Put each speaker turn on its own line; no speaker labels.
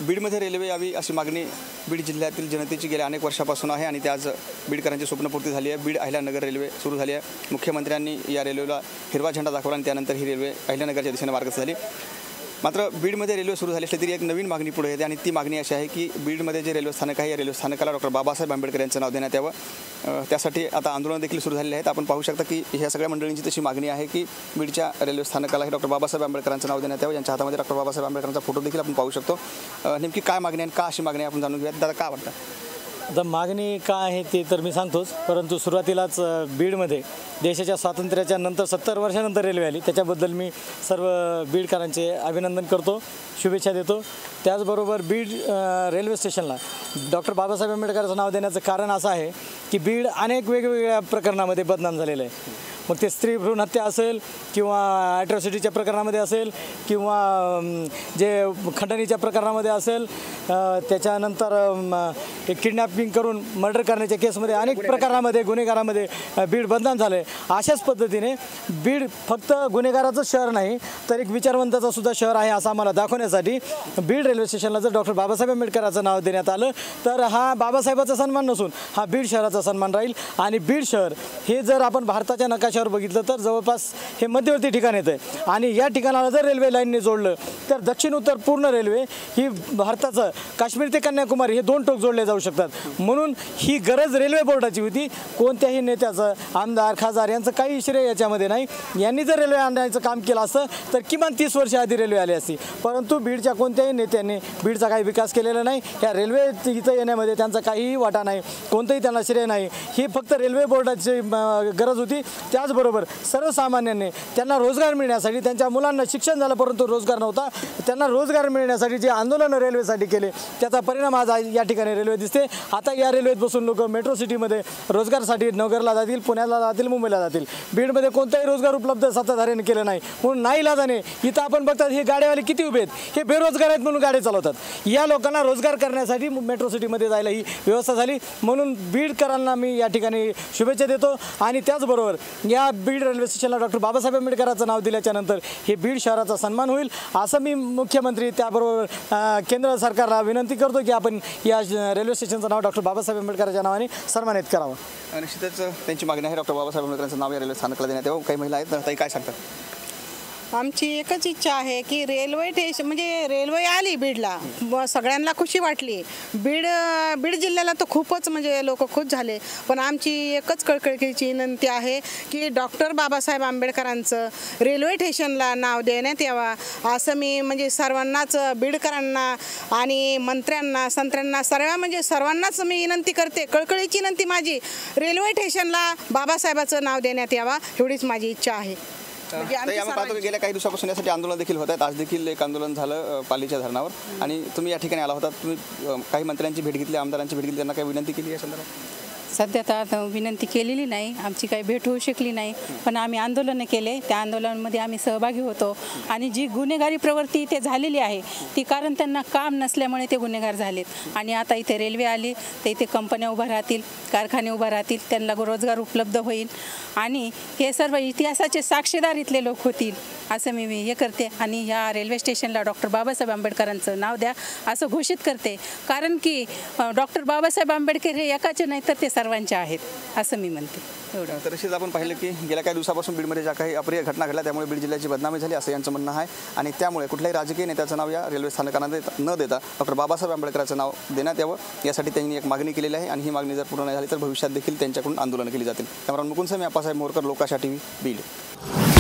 बीडमध्ये रेल्वे यावी अशी मागणी बीड जिल्ह्यातील जनतेची गेल्या अनेक वर्षापासून आहे आणि आज बीडकरांची स्वप्नपूर्ती झाली आहे। बीड अहिल्यानगर रेल्वे सुरू झाली आहे। मुख्यमंत्र्यांनी या रेल्वेला हिरवा झेंडा दाखवला आणि त्यानंतर ही रेल्वे अहिल्यानगरच्या दिशेने मार्गस्थ झाली। मात्र बीडमध्ये रेल्वे सुरू झाली असली तरी एक नवीन मागणी पुढे येते आणि ती मागणी अशी आहे की बीडमध्ये जे रेल्वे स्थानक आहे या रेल्वे स्थानकाला डॉक्टर बाबासाहेब आंबेडकर यांचं नाव देण्यात यावं। त्यासाठी आता आंदोलन देखील सुरू झालेले आहेत। आपण पाहू शकता की ह्या सगळ्या मंडळींची तशी मागणी आहे की बीडच्या रेल्वे स्थानकाला डॉक्टर बाबासाहेब आंबेडकरांचं नाव देण्यात यावं। यांच्या हातामध्ये डॉक्टर बाबासाहेब आंबेडकरांचा फोटो देखील आपण पाहू शकतो। नेमकी काय मागणी आहे, का अशी मागणी आपण जाणून घेऊयात। दादा, काय वाटतं?
आता मागणी काय आहे ते तर मी सांगतोच, परंतु सुरुवातीलाच बीडमध्ये देशाच्या स्वातंत्र्याच्या नंतर 70 वर्षानंतर रेल्वे आली, त्याच्याबद्दल मी सर्व बीडकरांचे अभिनंदन करतो, शुभेच्छा देतो। त्याचबरोबर बीड रेल्वे स्टेशनला डॉक्टर बाबासाहेब आंबेडकरांचं नाव देण्याचं कारण असं आहे की बीड अनेक वेगवेगळ्या प्रकरणामध्ये बदनाम झालेलं आहे। मग ते स्त्री भ्रूण हत्या असेल किंवा ॲट्रॉसिटीच्या प्रकरणामध्ये असेल किंवा जे खंडणीच्या प्रकरणामध्ये असेल, त्याच्यानंतर किडनॅपिंग करून मर्डर करण्याच्या केसमध्ये अनेक प्रकारामध्ये गुन्हेगारामध्ये बीड बदनाम झालं आहे। अशाच पद्धतीने बीड फक्त गुन्हेगाराचं शहर नाही तर एक विचारवंताचं सुद्धा शहर आहे असं आम्हाला दाखवण्यासाठी बीड रेल्वे स्टेशनला जर डॉक्टर बाबासाहेब आंबेडकरांचं नाव देण्यात आलं तर हा बाबासाहेबाचा सन्मान नसून हा बीड शहराचा सन्मान राहील। आणि बीड शहर हे जर आपण भारताच्या नकाशावर बघितलं तर जवळपास हे मध्यवर्ती ठिकाण येतं आहे आणि या ठिकाणाला जर रेल्वे लाईनने जोडलं तर दक्षिण उत्तर पूर्ण रेल्वे ही भारताचं काश्मीर ते कन्याकुमारी हे 2 टोक जोडले जाऊ शकतात। म्हणून ही गरज रेल्वे बोर्डाची होती, कोणत्याही नेत्याचं, आमदार, खासदार यांचं काही श्रेय याच्यामध्ये नाही। यांनी जर रेल्वे आणण्याचं काम केलं असतं तर किमान 30 वर्ष आधी रेल्वे आली असती, परंतु बीडच्या कोणत्याही नेत्यांनी बीडचा काही विकास केलेला नाही। या रेल्वे इथं येण्यामध्ये त्यांचा काहीही वाटा नाही, कोणतंही त्यांना श्रेय नाही। ही फक्त रेल्वे बोर्डाची गरज होती। त्याचबरोबर सर्वसामान्यांनी त्यांना रोजगार मिळण्यासाठी, त्यांच्या मुलांना शिक्षण झालं परंतु रोजगार नव्हता, त्यांना रोजगार मिळण्यासाठी जे आंदोलन रेल्वेसाठी केले त्याचा परिणाम आज या ठिकाणी रेल्वे दिसते। आता या रेल्वेत बसून लोक मेट्रो सिटीमध्ये रोजगारासाठी नगरला जातील, पुण्याला जातील, मुंबईला जातील। बीडमध्ये कोणताही रोजगार उपलब्ध सत्ताधाऱ्यांनी केलं नाही, म्हणून नाईलाजाने इथं आपण बघतात हे गाड्यावाले किती उभे आहेत, हे बेरोजगार आहेत म्हणून गाड्या चालवतात। या लोकांना रोजगार करण्यासाठी मेट्रो सिटीमध्ये जायला ही व्यवस्था झाली, म्हणून बीडकरांना मी या ठिकाणी शुभेच्छा देतो। आणि त्याचबरोबर या बीड रेल्वे स्टेशनला डॉक्टर बाबासाहेब आंबेडकरांचं नाव दिल्याच्या नंतर हे बीड शहराचा सन्मान होईल असं मी मुख्यमंत्री त्याबरोबर केंद्र सरकारला विनंती करतो की आपण या रेल्वे स्टेशनचं नाव डॉक्टर बाबासाहेब आंबेडकरांच्या नावाने सन्मानित करावं।
निश्चितच त्यांची मागणी आहे डॉक्टर बाबासाहेब आंबेडकरांचं नाव या रेल्वे स्थानकाला देण्यात यावं। काही महिला आहेत, ताई काय सांगतात?
आमची एकच इच्छा आहे की रेल्वे स्टेशन म्हणजे रेल्वे आली बीडला, सगळ्यांना खुशी वाटली। बीड जिल्ह्याला तर खूपच म्हणजे लोक खुश झाले, पण आमची एकच कळकळीची विनंती आहे की डॉक्टर बाबासाहेब आंबेडकरांचं रेल्वे स्टेशनला नाव देण्यात यावा असं मी म्हणजे सर्वांनाच, बीडकरांना आणि मंत्र्यांना, संत्र्यांना, सर्वांनाच मी विनंती करते। कळकळीची विनंती माझी, रेल्वे स्टेशनला बाबासाहेबाचं नाव देण्यात यावा एवढीच माझी इच्छा आहे।
आम्ही पाहतो की गेल्या काही दिवसापासून यासाठी आंदोलन देखील होत आहेत। आज देखील एक आंदोलन झालं पालीच्या धरणावर आणि तुम्ही या ठिकाणी आला होता, तुम्ही काही मंत्र्यांची भेट घेतली, आमदारांची भेट घेतली, त्यांना काही विनंती केली या संदर्भात?
सध्या तर विनंती केलेली नाही, आमची काही भेट होऊ शकली नाही, पण आम्ही आंदोलनं केले, त्या आंदोलनामध्ये आम्ही सहभागी होतो। आणि जी गुन्हेगारी प्रवृत्ती इथे झालेली आहे ती कारण त्यांना काम नसल्यामुळे ते गुन्हेगार झालेत। आणि आता इथे रेल्वे आली तर इथे कंपन्या उभ्या राहतील, कारखाने उभा राहतील, त्यांना रोजगार उपलब्ध होईल आणि हे सर्व इतिहासाचे साक्षीदार इथले लोक होतील असं मी हे करते। आणि या रेल्वे स्टेशनला डॉक्टर बाबासाहेब आंबेडकरांचं नाव द्या असं घोषित करते, कारण की डॉक्टर बाबासाहेब आंबेडकर हे एकाचे नाही तर ते सर्वांचे आहेत असं मी म्हणते। एवढं
तर तशीच आपण पाहिलं की गेल्या काही दिवसापासून बीडमध्ये ज्या काही अप्रिय घटना घडल्या त्यामुळे बीड जिल्ह्याची बदनामी झाली असं यांचं म्हणणं आहे आणि त्यामुळे कुठल्याही राजकीय नेत्याचं नाव या रेल्वे स्थानकांना न देता डॉक्टर बाबासाहेब आंबेडकरांचं नाव देण्यात यावं यासाठी त्यांनी एक मागणी केलेली आहे आणि ही मागणी जर पूर्ण नाही झाली तर भविष्यात देखील त्यांच्याकडून आंदोलन केली जातील। कॅमेरामन मुकुंद मी आप्पासाहेब मोरकर, लोकाशा TV, बीड।